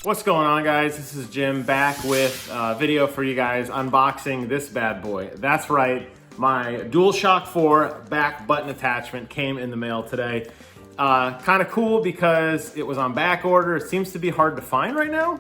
What's going on, guys? This is Jim back with a video for you guys unboxing this bad boy. That's right, my DualShock 4 back button attachment came in the mail today. Kind of cool because it was on back order. It seems to be hard to find right now.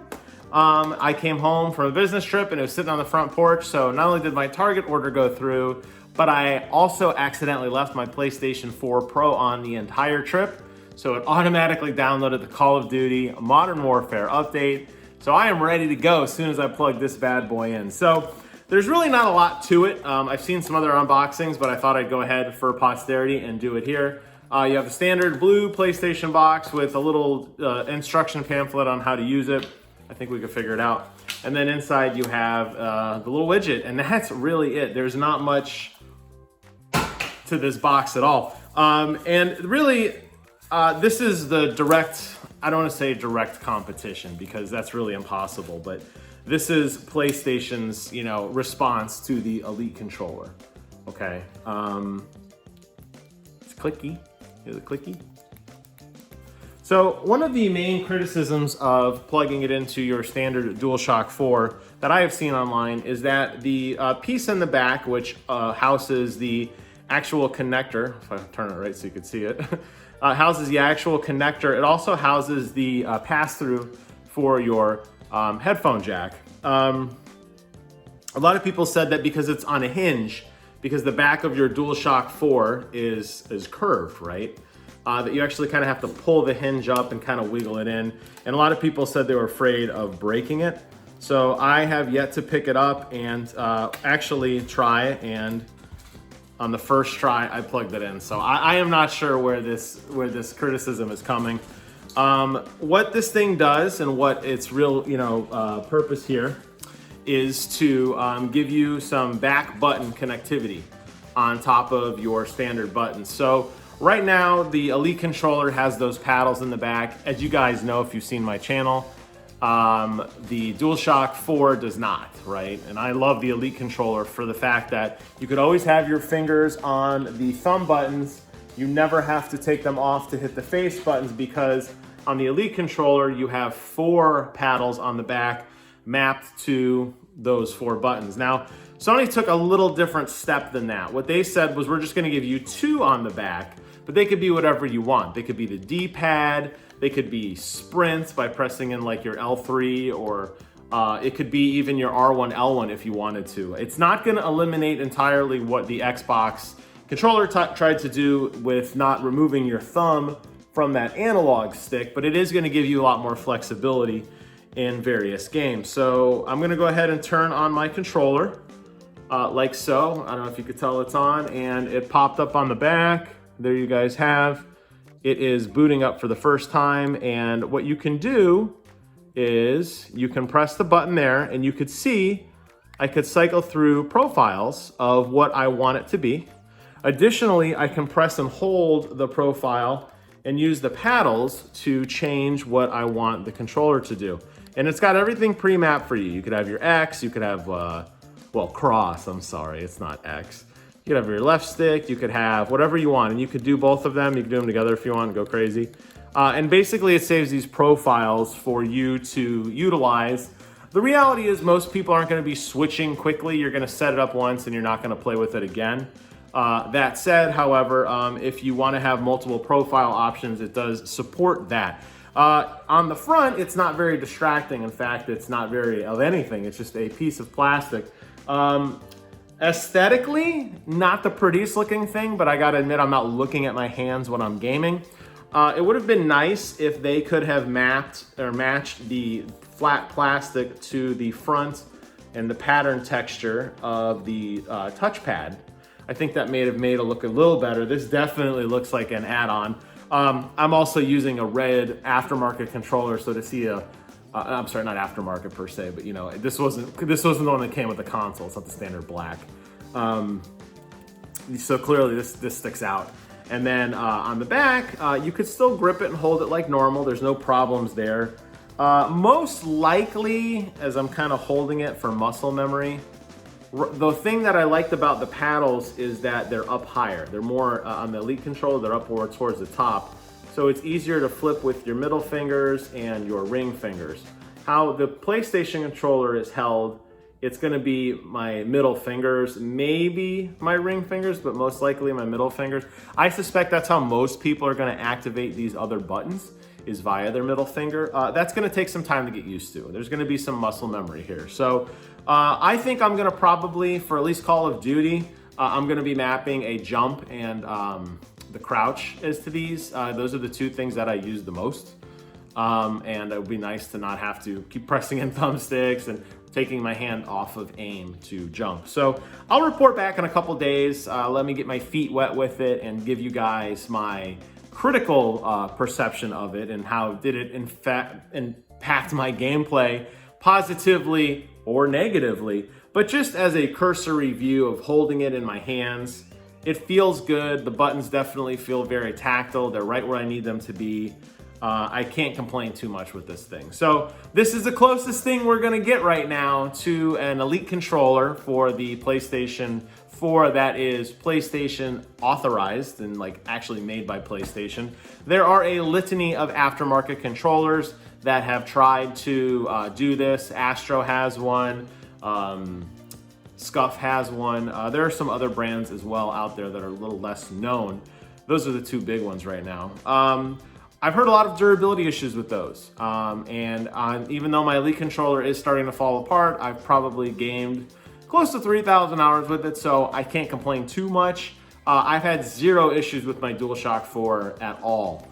I came home from a business trip and it was sitting on the front porch, so not only did my Target order go through, but I also accidentally left my PlayStation 4 Pro on the entire trip. So it automatically downloaded the Call of Duty Modern Warfare update. So I am ready to go as soon as I plug this bad boy in. So there's really not a lot to it. I've seen some other unboxings, but I thought I'd go ahead for posterity and do it here. You have the standard blue PlayStation box with a little instruction pamphlet on how to use it. I think we could figure it out. And then inside you have the little widget, and that's really it. There's not much to this box at all. And really, this is the direct, I don't want to say direct competition because that's really impossible, but this is PlayStation's, response to the Elite controller. Okay. It's clicky. Is it clicky? So one of the main criticisms of plugging it into your standard DualShock 4 that I have seen online is that the piece in the back, which houses the actual connector, if I turn it right so you can see it, houses the actual connector. It also houses the pass-through for your headphone jack. A lot of people said that because it's on a hinge, because the back of your DualShock 4 is curved, right? That you actually kind of have to pull the hinge up and kind of wiggle it in. And a lot of people said they were afraid of breaking it. So I have yet to pick it up and actually try, and on the first try, I plugged it in. So I am not sure where this criticism is coming. What this thing does and what its real purpose here is to give you some back button connectivity on top of your standard buttons. So right now, the Elite controller has those paddles in the back. As you guys know, if you've seen my channel, the DualShock 4 does not, right? And I love the Elite controller for the fact that you could always have your fingers on the thumb buttons. You never have to take them off to hit the face buttons because on the Elite controller, you have 4 paddles on the back mapped to those 4 buttons. Now, Sony took a little different step than that. What they said was, we're just gonna give you 2 on the back, but they could be whatever you want. They could be the D-pad, they could be sprints by pressing in like your L3, or it could be even your R1, L1 if you wanted to. It's not gonna eliminate entirely what the Xbox controller tried to do with not removing your thumb from that analog stick, but it is gonna give you a lot more flexibility in various games. So I'm gonna go ahead and turn on my controller like so. I don't know if you could tell it's on, and it popped up on the back. There you guys have. It is booting up for the first time, and what you can do is you can press the button there, and you could see I could cycle through profiles of what I want it to be. Additionally, I can press and hold the profile and use the paddles to change what I want the controller to do. And it's got everything pre-mapped for you. You could have your X, you could have, cross, I'm sorry, it's not X. You could have your left stick, you could have whatever you want, and you could do both of them. You could do them together if you want, go crazy. And basically it saves these profiles for you to utilize. The reality is most people aren't gonna be switching quickly. You're gonna set it up once and you're not gonna play with it again. That said, however, if you wanna have multiple profile options, it does support that. On the front, it's not very distracting. In fact, it's not very of anything. It's just a piece of plastic. Aesthetically, not the prettiest looking thing, but I gotta admit, I'm not looking at my hands when I'm gaming. It would have been nice if they could have mapped or matched the flat plastic to the front and the pattern texture of the touchpad. I think that may have made it look a little better. This definitely looks like an add-on. I'm also using a red aftermarket controller, so to see I'm sorry, not aftermarket per se, but this wasn't the one that came with the console. It's not the standard black. So clearly this sticks out. And then on the back, you could still grip it and hold it like normal. There's no problems there. Most likely, as I'm kind of holding it for muscle memory, the thing that I liked about the paddles is that they're up higher. They're more, on the Elite controller, they're up more towards the top. So it's easier to flip with your middle fingers and your ring fingers. how the PlayStation controller is held, it's gonna be my middle fingers, maybe my ring fingers, but most likely my middle fingers. I suspect that's how most people are gonna activate these other buttons, is via their middle finger. That's gonna take some time to get used to. There's gonna be some muscle memory here. So I think I'm gonna probably, for at least Call of Duty, I'm gonna be mapping a jump and the crouch as to these. Those are the two things that I use the most. And it would be nice to not have to keep pressing in thumbsticks and taking my hand off of aim to jump. So I'll report back in a couple days. Let me get my feet wet with it and give you guys my critical perception of it and how did it in fact impact my gameplay positively or negatively. But just as a cursory view of holding it in my hands, it feels good. The buttons definitely feel very tactile. They're right where I need them to be. I can't complain too much with this thing. So this is the closest thing we're gonna get right now to an Elite controller for the PlayStation 4 that is PlayStation authorized and like actually made by PlayStation. There are a litany of aftermarket controllers that have tried to do this. Astro has one, Scuff has one. There are some other brands as well out there that are a little less known. Those are the two big ones right now. I've heard a lot of durability issues with those. Even though my Elite controller is starting to fall apart, I've probably gamed close to 3,000 hours with it, so I can't complain too much. I've had zero issues with my DualShock 4 at all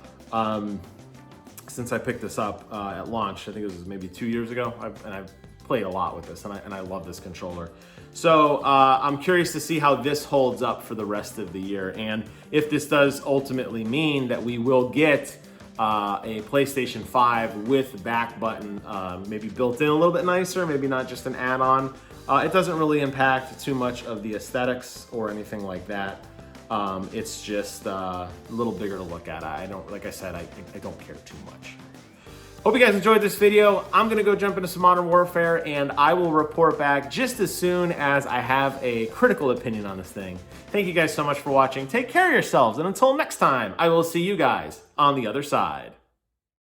since I picked this up at launch. I think it was maybe 2 years ago, and I've played a lot with this, and I love this controller. So I'm curious to see how this holds up for the rest of the year, and if this does ultimately mean that we will get a PlayStation 5 with back button, maybe built in a little bit nicer, maybe not just an add-on. It doesn't really impact too much of the aesthetics or anything like that. It's just a little bigger to look at. Like I said, I don't care too much. Hope you guys enjoyed this video. I'm gonna go jump into some Modern Warfare and I will report back just as soon as I have a critical opinion on this thing. Thank you guys so much for watching. Take care of yourselves, and until next time, I will see you guys on the other side.